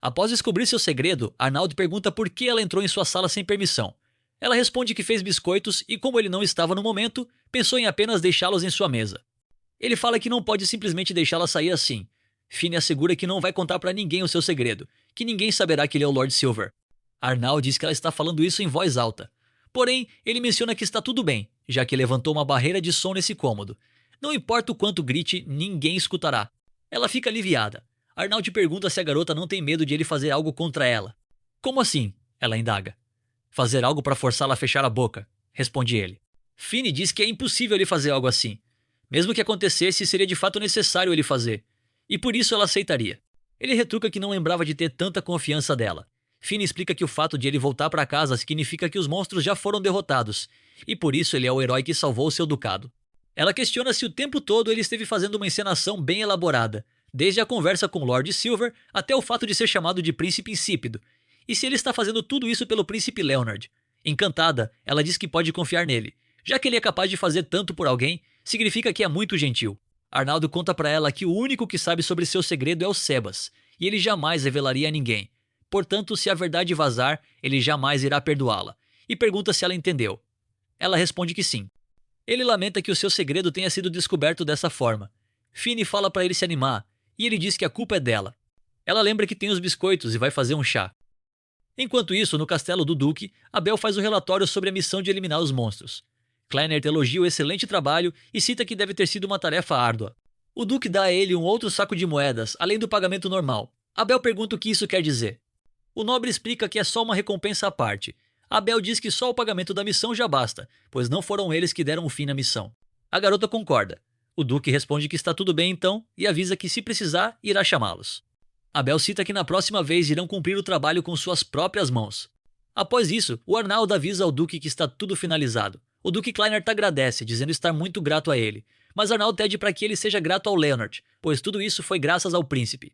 Após descobrir seu segredo, Arnaldo pergunta por que ela entrou em sua sala sem permissão. Ela responde que fez biscoitos e, como ele não estava no momento, pensou em apenas deixá-los em sua mesa. Ele fala que não pode simplesmente deixá-la sair assim. Finney assegura que não vai contar pra ninguém o seu segredo, que ninguém saberá que ele é o Lord Silver. Arnaldo diz que ela está falando isso em voz alta. Porém, ele menciona que está tudo bem, já que levantou uma barreira de som nesse cômodo. Não importa o quanto grite, ninguém escutará. Ela fica aliviada. Arnaldo pergunta se a garota não tem medo de ele fazer algo contra ela. Como assim? Ela indaga. Fazer algo para forçá-la a fechar a boca, responde ele. Finney diz que é impossível ele fazer algo assim. Mesmo que acontecesse, seria de fato necessário ele fazer. E por isso ela aceitaria. Ele retruca que não lembrava de ter tanta confiança dela. Finney explica que o fato de ele voltar para casa significa que os monstros já foram derrotados, e por isso ele é o herói que salvou o seu ducado. Ela questiona se o tempo todo ele esteve fazendo uma encenação bem elaborada, desde a conversa com Lord Silver até o fato de ser chamado de príncipe insípido, e se ele está fazendo tudo isso pelo príncipe Leonard. Encantada, ela diz que pode confiar nele. Já que ele é capaz de fazer tanto por alguém, significa que é muito gentil. Arnaldo conta para ela que o único que sabe sobre seu segredo é o Sebas, e ele jamais revelaria a ninguém. Portanto, se a verdade vazar, ele jamais irá perdoá-la, e pergunta se ela entendeu. Ela responde que sim. Ele lamenta que o seu segredo tenha sido descoberto dessa forma. Finney fala para ele se animar, e ele diz que a culpa é dela. Ela lembra que tem os biscoitos e vai fazer um chá. Enquanto isso, no castelo do Duque, Abel faz o relatório sobre a missão de eliminar os monstros. Kleinert elogia o excelente trabalho e cita que deve ter sido uma tarefa árdua. O Duque dá a ele um outro saco de moedas, além do pagamento normal. Abel pergunta o que isso quer dizer. O nobre explica que é só uma recompensa à parte. Abel diz que só o pagamento da missão já basta, pois não foram eles que deram o fim na missão. A garota concorda. O Duque responde que está tudo bem então e avisa que, se precisar, irá chamá-los. Abel cita que na próxima vez irão cumprir o trabalho com suas próprias mãos. Após isso, o Arnaldo avisa ao Duque que está tudo finalizado. O Duque Kleinert agradece, dizendo estar muito grato a ele, mas Arnaldo pede para que ele seja grato ao Leonard, pois tudo isso foi graças ao príncipe.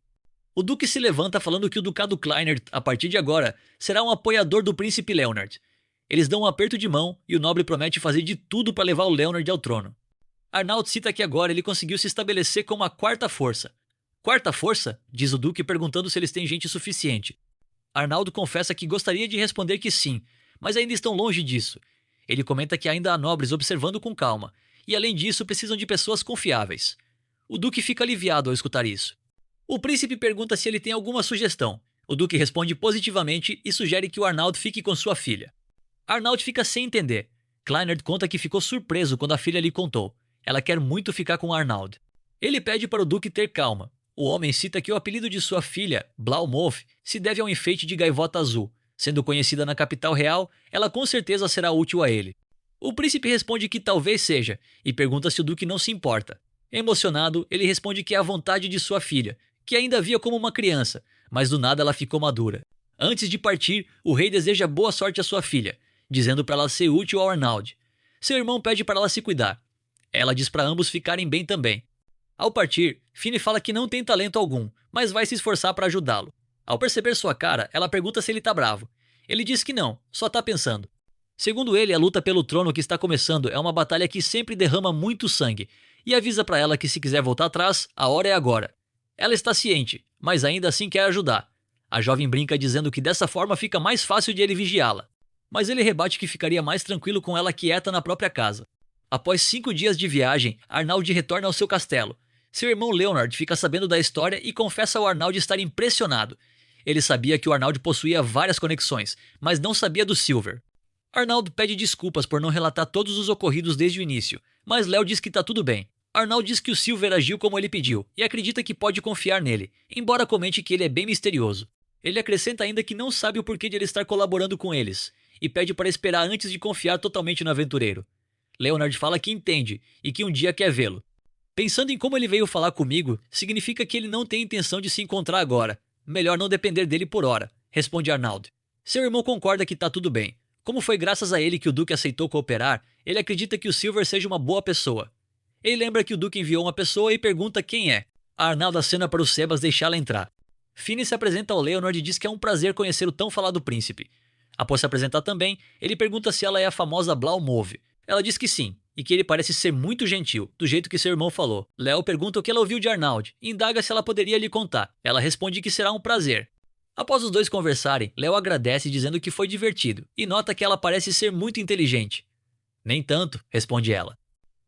O Duque se levanta falando que o Ducado Kleinert, a partir de agora, será um apoiador do príncipe Leonard. Eles dão um aperto de mão e o nobre promete fazer de tudo para levar o Leonard ao trono. Arnaldo cita que agora ele conseguiu se estabelecer como a quarta força. Quarta força? Diz o Duque perguntando se eles têm gente suficiente. Arnaldo confessa que gostaria de responder que sim, mas ainda estão longe disso. Ele comenta que ainda há nobres observando com calma, e além disso precisam de pessoas confiáveis. O Duque fica aliviado ao escutar isso. O príncipe pergunta se ele tem alguma sugestão. O Duque responde positivamente e sugere que o Arnaldo fique com sua filha. Arnaldo fica sem entender. Kleinert conta que ficou surpreso quando a filha lhe contou. Ela quer muito ficar com Arnaldo. Ele pede para o Duque ter calma. O homem cita que o apelido de sua filha, Blaumolf, se deve ao enfeite de gaivota azul. Sendo conhecida na capital real, ela com certeza será útil a ele. O príncipe responde que talvez seja, e pergunta se o Duque não se importa. Emocionado, ele responde que é a vontade de sua filha, que ainda via como uma criança, mas do nada ela ficou madura. Antes de partir, o rei deseja boa sorte à sua filha, dizendo para ela ser útil ao Arnaldo. Seu irmão pede para ela se cuidar. Ela diz para ambos ficarem bem também. Ao partir, Finney fala que não tem talento algum, mas vai se esforçar para ajudá-lo. Ao perceber sua cara, ela pergunta se ele tá bravo. Ele diz que não, só tá pensando. Segundo ele, a luta pelo trono que está começando é uma batalha que sempre derrama muito sangue, e avisa para ela que se quiser voltar atrás, a hora é agora. Ela está ciente, mas ainda assim quer ajudar. A jovem brinca dizendo que dessa forma fica mais fácil de ele vigiá-la. Mas ele rebate que ficaria mais tranquilo com ela quieta na própria casa. Após 5 dias de viagem, Arnaldo retorna ao seu castelo. Seu irmão Leonard fica sabendo da história e confessa ao Arnaldo estar impressionado. Ele sabia que o Arnaldo possuía várias conexões, mas não sabia do Silver. Arnaldo pede desculpas por não relatar todos os ocorridos desde o início, mas Léo diz que tá tudo bem. Arnaldo diz que o Silver agiu como ele pediu e acredita que pode confiar nele, embora comente que ele é bem misterioso. Ele acrescenta ainda que não sabe o porquê de ele estar colaborando com eles, e pede para esperar antes de confiar totalmente no aventureiro. Leonard fala que entende e que um dia quer vê-lo. Pensando em como ele veio falar comigo, significa que ele não tem intenção de se encontrar agora. Melhor não depender dele por hora, responde Arnaldo. Seu irmão concorda que tá tudo bem. Como foi graças a ele que o Duque aceitou cooperar, ele acredita que o Silver seja uma boa pessoa. Ele lembra que o Duque enviou uma pessoa e pergunta quem é. Arnaldo acena para o Sebas deixá-la entrar. Finney se apresenta ao Leonard e diz que é um prazer conhecer o tão falado príncipe. Após se apresentar também, ele pergunta se ela é a famosa Blaumove. Ela diz que sim, e que ele parece ser muito gentil, do jeito que seu irmão falou. Léo pergunta o que ela ouviu de Arnaldo e indaga se ela poderia lhe contar. Ela responde que será um prazer. Após os dois conversarem, Léo agradece dizendo que foi divertido e nota que ela parece ser muito inteligente. Nem tanto, responde ela.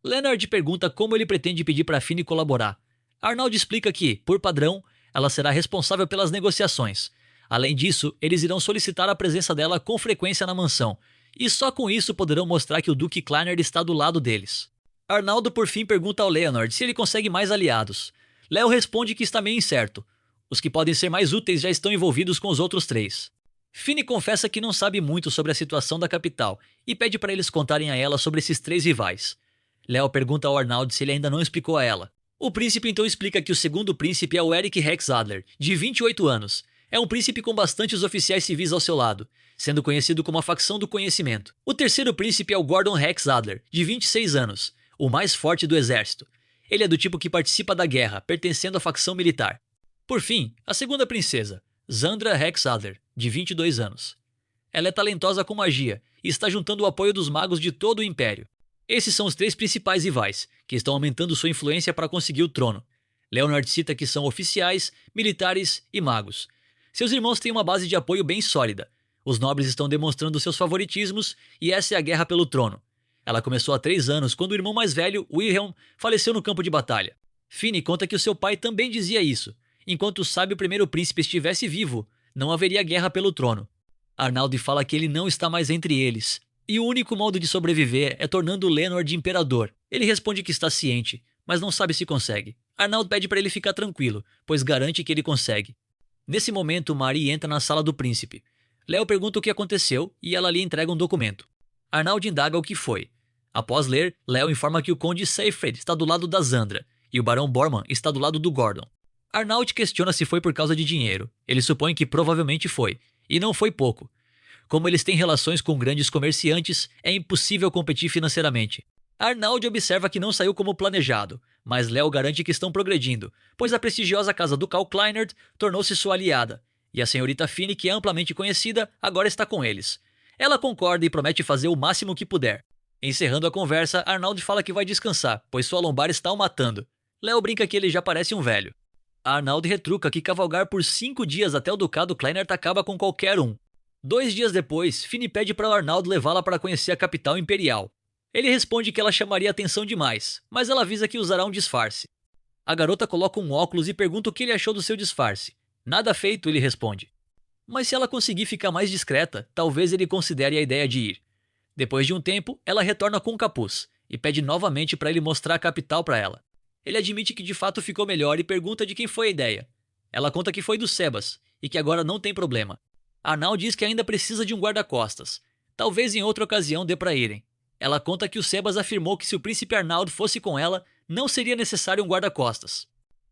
Leonard pergunta como ele pretende pedir para Finny colaborar. Arnold explica que, por padrão, ela será responsável pelas negociações. Além disso, eles irão solicitar a presença dela com frequência na mansão, e só com isso poderão mostrar que o Duque Kleiner está do lado deles. Arnaldo por fim pergunta ao Leonard se ele consegue mais aliados. Léo responde que está meio incerto. Os que podem ser mais úteis já estão envolvidos com os outros três. Finny confessa que não sabe muito sobre a situação da capital e pede para eles contarem a ela sobre esses três rivais. Léo pergunta ao Arnaldo se ele ainda não explicou a ela. O príncipe então explica que o segundo príncipe é o Eric Rex Adler, de 28 anos. É um príncipe com bastantes oficiais civis ao seu lado, sendo conhecido como a facção do conhecimento. O terceiro príncipe é o Gordon Rex Adler, de 26 anos, o mais forte do exército. Ele é do tipo que participa da guerra, pertencendo à facção militar. Por fim, a segunda princesa, Zandra Rex Adler, de 22 anos. Ela é talentosa com magia e está juntando o apoio dos magos de todo o Império. Esses são os três principais rivais, que estão aumentando sua influência para conseguir o trono. Leonard cita que são oficiais, militares e magos. Seus irmãos têm uma base de apoio bem sólida. Os nobres estão demonstrando seus favoritismos e essa é a guerra pelo trono. Ela começou há 3 anos, quando o irmão mais velho, Wilhelm, faleceu no campo de batalha. Finny conta que o seu pai também dizia isso. Enquanto o sábio primeiro príncipe estivesse vivo, não haveria guerra pelo trono. Arnaldo fala que ele não está mais entre eles. E o único modo de sobreviver é tornando Leonard imperador. Ele responde que está ciente, mas não sabe se consegue. Arnaldo pede para ele ficar tranquilo, pois garante que ele consegue. Nesse momento, Marie entra na sala do príncipe. Léo pergunta o que aconteceu e ela lhe entrega um documento. Arnaldo indaga o que foi. Após ler, Léo informa que o conde Seyfried está do lado da Zandra e o barão Bormann está do lado do Gordon. Arnaldo questiona se foi por causa de dinheiro. Ele supõe que provavelmente foi, e não foi pouco. Como eles têm relações com grandes comerciantes, é impossível competir financeiramente. Arnaldo observa que não saiu como planejado, mas Léo garante que estão progredindo, pois a prestigiosa casa ducal Kleinert tornou-se sua aliada, e a senhorita Finny, que é amplamente conhecida, agora está com eles. Ela concorda e promete fazer o máximo que puder. Encerrando a conversa, Arnaldo fala que vai descansar, pois sua lombar está o matando. Léo brinca que ele já parece um velho. Arnaldo retruca que cavalgar por 5 dias até o ducado Kleinert acaba com qualquer um. 2 dias depois, Finny pede para o Arnaldo levá-la para conhecer a capital imperial. Ele responde que ela chamaria atenção demais, mas ela avisa que usará um disfarce. A garota coloca um óculos e pergunta o que ele achou do seu disfarce. Nada feito, ele responde. Mas se ela conseguir ficar mais discreta, talvez ele considere a ideia de ir. Depois de um tempo, ela retorna com um capuz e pede novamente para ele mostrar a capital para ela. Ele admite que de fato ficou melhor e pergunta de quem foi a ideia. Ela conta que foi do Sebas e que agora não tem problema. Arnaldo diz que ainda precisa de um guarda-costas. Talvez em outra ocasião dê para irem. Ela conta que o Sebas afirmou que se o príncipe Arnaldo fosse com ela, não seria necessário um guarda-costas.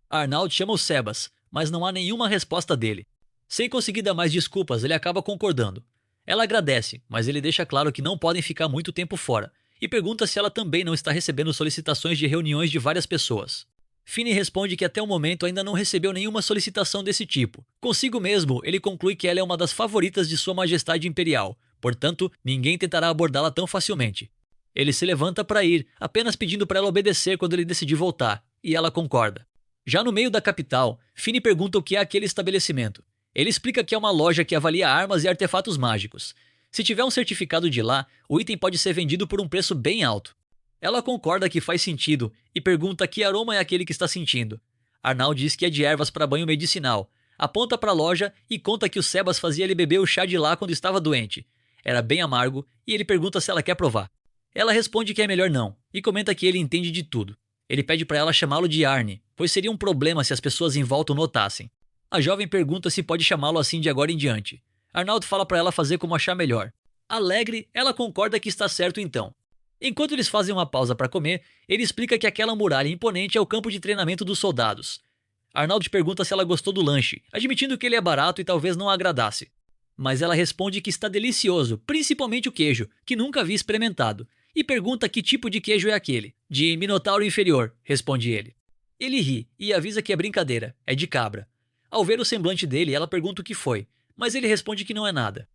Arnaldo chama o Sebas, mas não há nenhuma resposta dele. Sem conseguir dar mais desculpas, ele acaba concordando. Ela agradece, mas ele deixa claro que não podem ficar muito tempo fora, e pergunta se ela também não está recebendo solicitações de reuniões de várias pessoas. Finny responde que até o momento ainda não recebeu nenhuma solicitação desse tipo. Consigo mesmo, ele conclui que ela é uma das favoritas de Sua Majestade Imperial, portanto, ninguém tentará abordá-la tão facilmente. Ele se levanta para ir, apenas pedindo para ela obedecer quando ele decidir voltar, e ela concorda. Já no meio da capital, Finny pergunta o que é aquele estabelecimento. Ele explica que é uma loja que avalia armas e artefatos mágicos. Se tiver um certificado de lá, o item pode ser vendido por um preço bem alto. Ela concorda que faz sentido e pergunta que aroma é aquele que está sentindo. Arnaldo diz que é de ervas para banho medicinal. Aponta para a loja e conta que o Sebas fazia ele beber o chá de lá quando estava doente. Era bem amargo e ele pergunta se ela quer provar. Ela responde que é melhor não e comenta que ele entende de tudo. Ele pede para ela chamá-lo de Arne, pois seria um problema se as pessoas em volta o notassem. A jovem pergunta se pode chamá-lo assim de agora em diante. Arnaldo fala para ela fazer como achar melhor. Alegre, ela concorda que está certo então. Enquanto eles fazem uma pausa para comer, ele explica que aquela muralha imponente é o campo de treinamento dos soldados. Arnaldo pergunta se ela gostou do lanche, admitindo que ele é barato e talvez não a agradasse. Mas ela responde que está delicioso, principalmente o queijo, que nunca havia experimentado, e pergunta que tipo de queijo é aquele. De Minotauro Inferior, responde ele. Ele ri e avisa que é brincadeira, é de cabra. Ao ver o semblante dele, ela pergunta o que foi, mas ele responde que não é nada.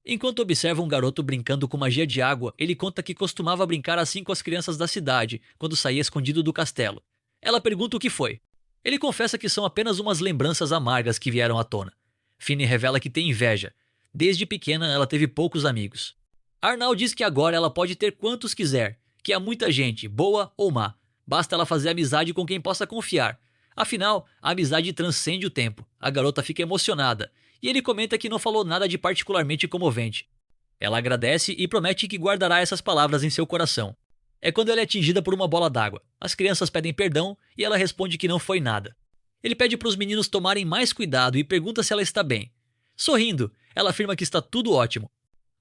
Enquanto observa um garoto brincando com magia de água, ele conta que costumava brincar assim com as crianças da cidade, quando saía escondido do castelo. Ela pergunta o que foi. Ele confessa que são apenas umas lembranças amargas que vieram à tona. Finney revela que tem inveja. Desde pequena, ela teve poucos amigos. Arnald diz que agora ela pode ter quantos quiser, que há muita gente, boa ou má. Basta ela fazer amizade com quem possa confiar. Afinal, a amizade transcende o tempo. A garota fica emocionada, e ele comenta que não falou nada de particularmente comovente. Ela agradece e promete que guardará essas palavras em seu coração. É quando ela é atingida por uma bola d'água. As crianças pedem perdão e ela responde que não foi nada. Ele pede para os meninos tomarem mais cuidado e pergunta se ela está bem. Sorrindo, ela afirma que está tudo ótimo.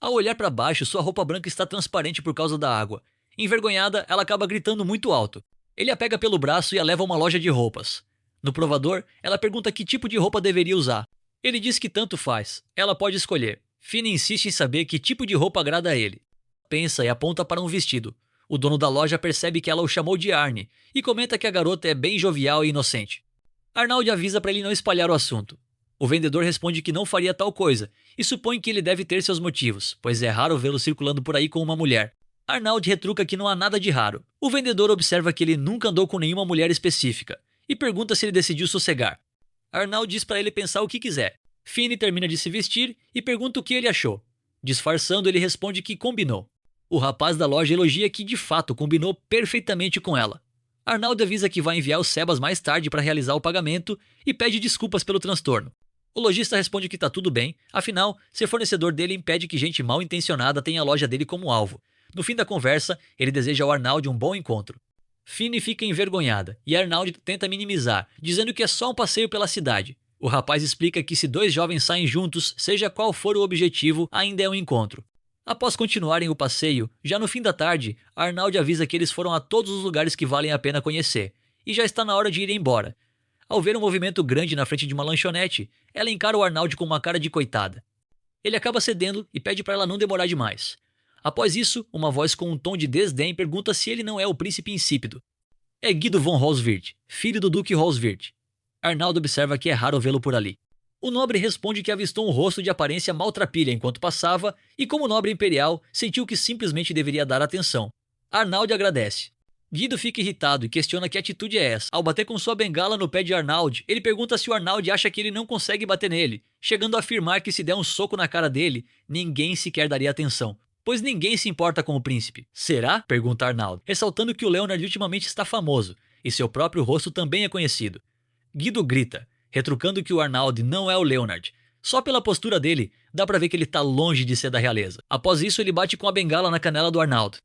Ao olhar para baixo, sua roupa branca está transparente por causa da água. Envergonhada, ela acaba gritando muito alto. Ele a pega pelo braço e a leva a uma loja de roupas. No provador, ela pergunta que tipo de roupa deveria usar. Ele diz que tanto faz. Ela pode escolher. Finney insiste em saber que tipo de roupa agrada a ele. Pensa e aponta para um vestido. O dono da loja percebe que ela o chamou de Arnie e comenta que a garota é bem jovial e inocente. Arnald avisa para ele não espalhar o assunto. O vendedor responde que não faria tal coisa e supõe que ele deve ter seus motivos, pois é raro vê-lo circulando por aí com uma mulher. Arnald retruca que não há nada de raro. O vendedor observa que ele nunca andou com nenhuma mulher específica e pergunta se ele decidiu sossegar. Arnald diz para ele pensar o que quiser. Finney termina de se vestir e pergunta o que ele achou. Disfarçando, ele responde que combinou. O rapaz da loja elogia que de fato combinou perfeitamente com ela. Arnald avisa que vai enviar o Sebas mais tarde para realizar o pagamento e pede desculpas pelo transtorno. O lojista responde que está tudo bem, afinal, ser fornecedor dele impede que gente mal intencionada tenha a loja dele como alvo. No fim da conversa, ele deseja ao Arnald um bom encontro. Finney fica envergonhada e Arnald tenta minimizar, dizendo que é só um passeio pela cidade. O rapaz explica que se dois jovens saem juntos, seja qual for o objetivo, ainda é um encontro. Após continuarem o passeio, já no fim da tarde, Arnald avisa que eles foram a todos os lugares que valem a pena conhecer, e já está na hora de ir embora. Ao ver um movimento grande na frente de uma lanchonete, ela encara o Arnald com uma cara de coitada. Ele acaba cedendo e pede para ela não demorar demais. Após isso, uma voz com um tom de desdém pergunta se ele não é o príncipe insípido. É Guido von Holzwirth, filho do Duque Holzwirth. Arnald observa que é raro vê-lo por ali. O nobre responde que avistou um rosto de aparência maltrapilha enquanto passava e, como nobre imperial, sentiu que simplesmente deveria dar atenção. Arnald agradece. Guido fica irritado e questiona que atitude é essa. Ao bater com sua bengala no pé de Arnald, ele pergunta se o Arnald acha que ele não consegue bater nele, chegando a afirmar que se der um soco na cara dele, ninguém sequer daria atenção, pois ninguém se importa com o príncipe. Será? Pergunta Arnald, ressaltando que o Leonard ultimamente está famoso, e seu próprio rosto também é conhecido. Guido grita, retrucando que o Arnald não é o Leonard. Só pela postura dele, dá pra ver que ele tá longe de ser da realeza. Após isso, ele bate com a bengala na canela do Arnald.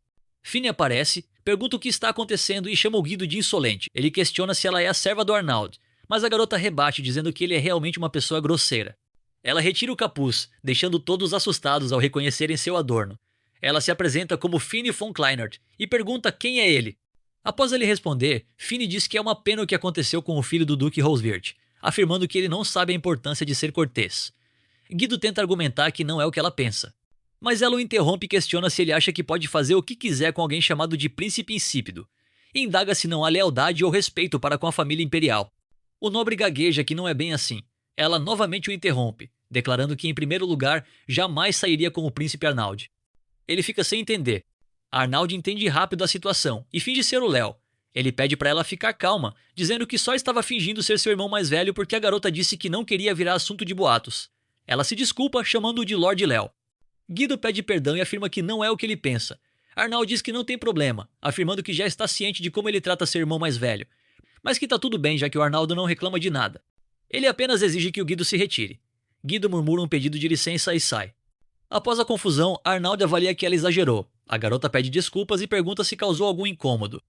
Finney aparece, pergunta o que está acontecendo e chama o Guido de insolente. Ele questiona se ela é a serva do Arnald, mas a garota rebate dizendo que ele é realmente uma pessoa grosseira. Ela retira o capuz, deixando todos assustados ao reconhecerem seu adorno. Ela se apresenta como Finney von Kleinert e pergunta quem é ele. Após ele responder, Finney diz que é uma pena o que aconteceu com o filho do Duque Holzwirth, afirmando que ele não sabe a importância de ser cortês. Guido tenta argumentar que não é o que ela pensa. Mas ela o interrompe e questiona se ele acha que pode fazer o que quiser com alguém chamado de príncipe insípido. E indaga se não há lealdade ou respeito para com a família imperial. O nobre gagueja que não é bem assim. Ela novamente o interrompe, declarando que em primeiro lugar jamais sairia com o príncipe Arnald. Ele fica sem entender. Arnald entende rápido a situação e finge ser o Léo. Ele pede para ela ficar calma, dizendo que só estava fingindo ser seu irmão mais velho porque a garota disse que não queria virar assunto de boatos. Ela se desculpa, chamando-o de Lord Léo. Guido pede perdão e afirma que não é o que ele pensa. Arnald diz que não tem problema, afirmando que já está ciente de como ele trata seu irmão mais velho, mas que tá tudo bem já que o Arnaldo não reclama de nada. Ele apenas exige que o Guido se retire. Guido murmura um pedido de licença e sai. Após a confusão, Arnald avalia que ela exagerou. A garota pede desculpas e pergunta se causou algum incômodo.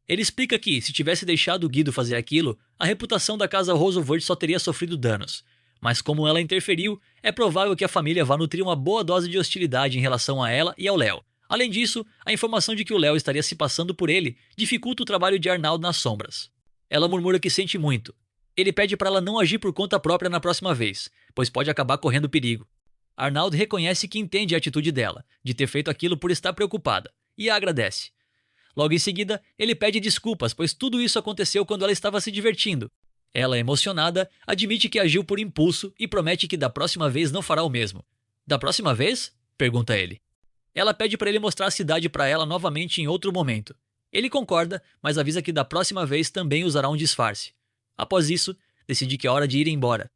Ele explica que, se tivesse deixado Guido fazer aquilo, a reputação da casa Holzwirth só teria sofrido danos. Mas como ela interferiu, é provável que a família vá nutrir uma boa dose de hostilidade em relação a ela e ao Léo. Além disso, a informação de que o Léo estaria se passando por ele dificulta o trabalho de Arnald nas sombras. Ela murmura que sente muito. Ele pede para ela não agir por conta própria na próxima vez, pois pode acabar correndo perigo. Arnald reconhece que entende a atitude dela, de ter feito aquilo por estar preocupada, e a agradece. Logo em seguida, ele pede desculpas, pois tudo isso aconteceu quando ela estava se divertindo. Ela, emocionada, admite que agiu por impulso e promete que da próxima vez não fará o mesmo. Da próxima vez? Pergunta ele. Ela pede para ele mostrar a cidade para ela novamente em outro momento. Ele concorda, mas avisa que da próxima vez também usará um disfarce. Após isso, decide que é hora de ir embora.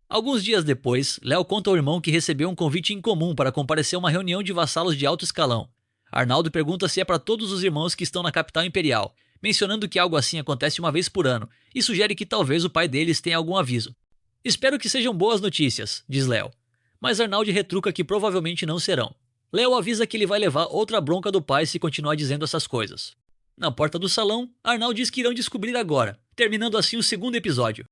Alguns dias depois, Léo conta ao irmão que recebeu um convite incomum para comparecer a uma reunião de vassalos de alto escalão. Arnaldo pergunta se é para todos os irmãos que estão na capital imperial, mencionando que algo assim acontece uma vez por ano, e sugere que talvez o pai deles tenha algum aviso. Espero que sejam boas notícias, diz Léo. Mas Arnaldo retruca que provavelmente não serão. Léo avisa que ele vai levar outra bronca do pai se continuar dizendo essas coisas. Na porta do salão, Arnaldo diz que irão descobrir agora, terminando assim o segundo episódio.